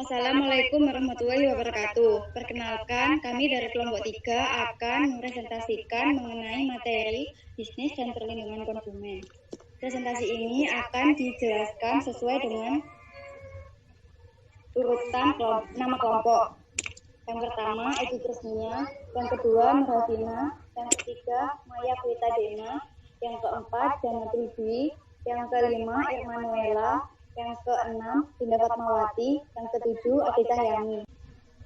Assalamualaikum warahmatullahi wabarakatuh. Perkenalkan, kami dari kelompok 3 akan mempresentasikan mengenai materi bisnis dan perlindungan konsumen. Presentasi ini akan dijelaskan sesuai dengan urutan nama kelompok. Yang pertama, Edi Krisnia, yang kedua, Nurhadina, yang ketiga, Maya Kwitadena, yang keempat, Dana Dwi, yang kelima, Irmanuela, yang keenam, Dinda Fatmawati, yang ketujuh, Adita Hayami.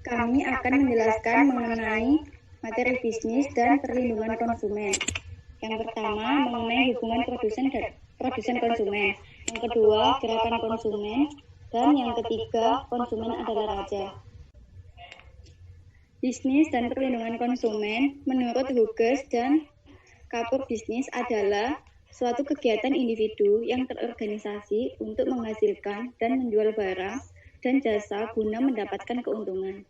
Kami akan menjelaskan mengenai materi bisnis dan perlindungan konsumen. Yang pertama, mengenai hubungan produsen konsumen. Yang kedua, gerakan konsumen. Dan yang ketiga, konsumen adalah raja. Bisnis dan perlindungan konsumen menurut Hughes dan Kapur Bisnis adalah suatu kegiatan individu yang terorganisasi untuk menghasilkan dan menjual barang dan jasa guna mendapatkan keuntungan.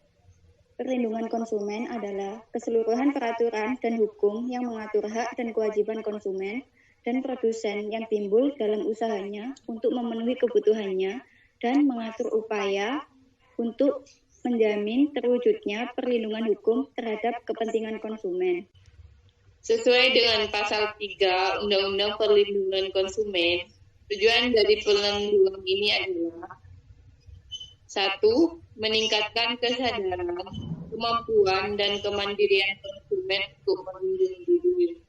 Perlindungan konsumen adalah keseluruhan peraturan dan hukum yang mengatur hak dan kewajiban konsumen dan produsen yang timbul dalam usahanya untuk memenuhi kebutuhannya dan mengatur upaya untuk menjamin terwujudnya perlindungan hukum terhadap kepentingan konsumen. Sesuai dengan pasal 3 Undang-Undang Perlindungan Konsumen, tujuan dari perlindungan ini adalah 1. Meningkatkan kesadaran, kemampuan, dan kemandirian konsumen untuk melindungi diri.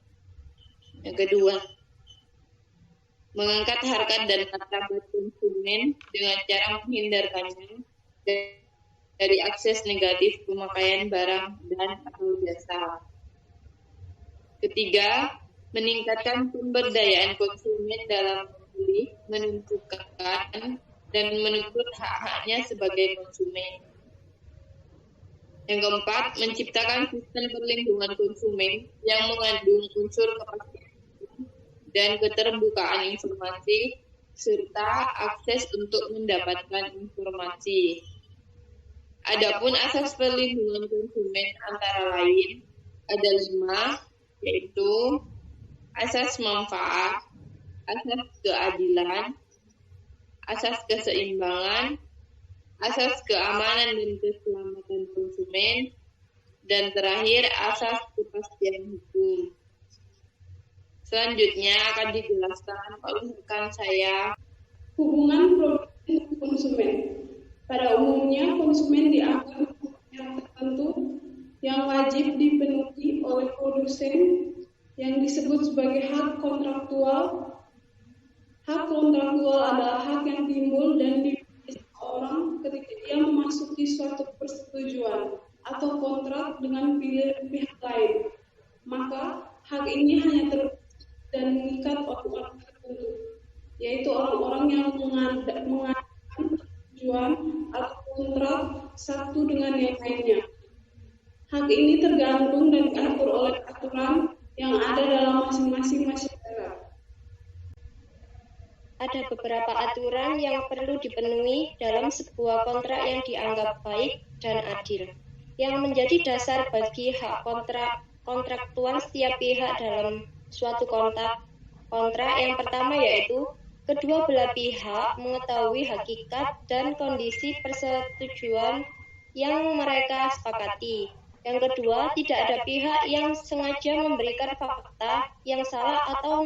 Yang kedua, mengangkat harkat dan martabat konsumen dengan cara menghindarkannya dari akses negatif pemakaian barang dan atau jasa. Ketiga, meningkatkan pemberdayaan konsumen dalam memilih, menentukan, dan menuntut hak-haknya sebagai konsumen. Yang keempat, menciptakan sistem perlindungan konsumen yang mengandung unsur kepastian dan keterbukaan informasi, serta akses untuk mendapatkan informasi. Adapun asas perlindungan konsumen antara lain ada 5, yaitu asas manfaat, asas keadilan, asas keseimbangan, asas keamanan dan keselamatan konsumen, dan terakhir asas kepastian hukum. Selanjutnya akan dijelaskan oleh rekan saya. Hubungan produsen dan konsumen. Pada umumnya, konsumen dianggap yang tertentu yang wajib dipenuhi oleh produsen yang disebut sebagai hak kontraktual. Hak kontraktual adalah hak yang timbul dan dimiliki seseorang ketika dia memasuki suatu persetujuan atau kontrak dengan pihak lain. Maka hak ini hanya dan mengikat orang-orang tertentu, yaitu orang-orang yang mengadakan persetujuan atau kontrak satu dengan yang lainnya. Hak ini tergantung dan diatur oleh aturan yang ada dalam masing-masing masyarakat. Ada beberapa aturan yang perlu dipenuhi dalam sebuah kontrak yang dianggap baik dan adil, yang menjadi dasar bagi hak kontraktual setiap pihak dalam suatu kontrak. Yang pertama yaitu kedua belah pihak mengetahui hakikat dan kondisi persetujuan yang mereka sepakati. Yang kedua, tidak ada pihak yang sengaja memberikan fakta yang salah atau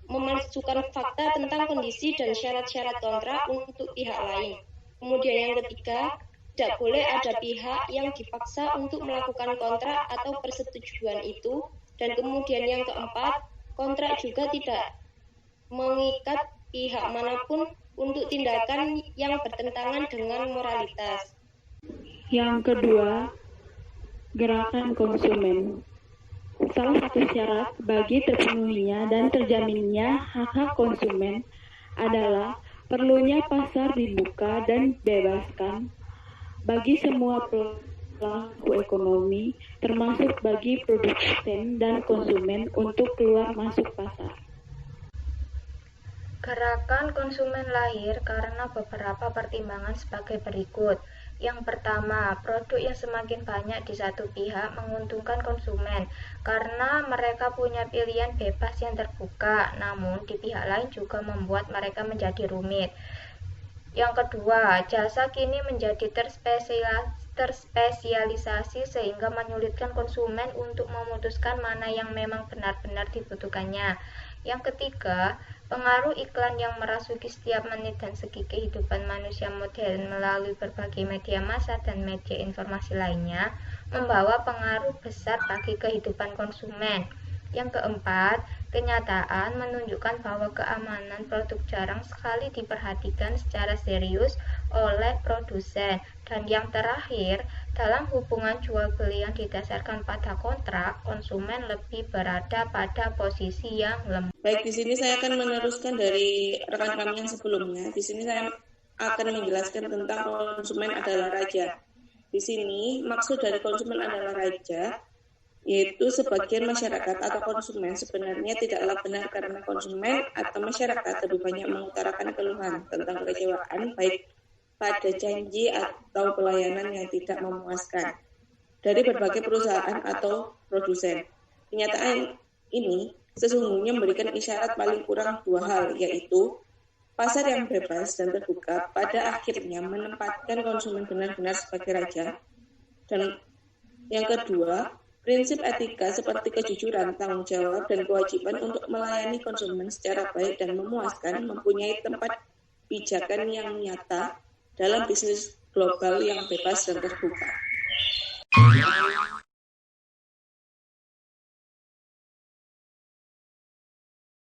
memalsukan fakta tentang kondisi dan syarat-syarat kontrak untuk pihak lain. Kemudian yang ketiga, tidak boleh ada pihak yang dipaksa untuk melakukan kontrak atau persetujuan itu. Dan kemudian yang keempat, kontrak juga tidak mengikat pihak manapun untuk tindakan yang bertentangan dengan moralitas. Yang kedua, gerakan konsumen. Salah satu syarat bagi terpenuhinya dan terjaminnya hak-hak konsumen adalah perlunya pasar dibuka dan bebaskan bagi semua pelaku ekonomi, termasuk bagi produsen dan konsumen untuk keluar masuk pasar. Gerakan konsumen lahir karena beberapa pertimbangan sebagai berikut. Yang pertama, produk yang semakin banyak di satu pihak menguntungkan konsumen karena mereka punya pilihan bebas yang terbuka, namun di pihak lain juga membuat mereka menjadi rumit. Yang kedua, jasa kini menjadi terspesialisasi sehingga menyulitkan konsumen untuk memutuskan mana yang memang benar-benar dibutuhkannya. Yang ketiga, pengaruh iklan yang merasuki setiap menit dan segi kehidupan manusia modern melalui berbagai media massa dan media informasi lainnya membawa pengaruh besar bagi kehidupan konsumen. Yang keempat, kenyataan menunjukkan bahwa keamanan produk jarang sekali diperhatikan secara serius oleh produsen. Dan yang terakhir, dalam hubungan jual beli yang didasarkan pada kontrak, konsumen lebih berada pada posisi yang lemah. Baik, di sini saya akan meneruskan dari rekan kami yang sebelumnya. Di sini saya akan menjelaskan tentang konsumen adalah raja. Di sini maksud dari konsumen adalah raja, yaitu sebagian masyarakat atau konsumen sebenarnya tidaklah benar karena konsumen atau masyarakat lebih banyak mengutarakan keluhan tentang kekecewaan baik pada janji atau pelayanan yang tidak memuaskan dari berbagai perusahaan atau produsen. Kenyataan ini sesungguhnya memberikan isyarat paling kurang dua hal, yaitu pasar yang bebas dan terbuka pada akhirnya menempatkan konsumen benar-benar sebagai raja, dan yang kedua, prinsip etika seperti kejujuran, tanggung jawab, dan kewajiban untuk melayani konsumen secara baik dan memuaskan mempunyai tempat pijakan yang nyata dalam bisnis global yang bebas dan terbuka.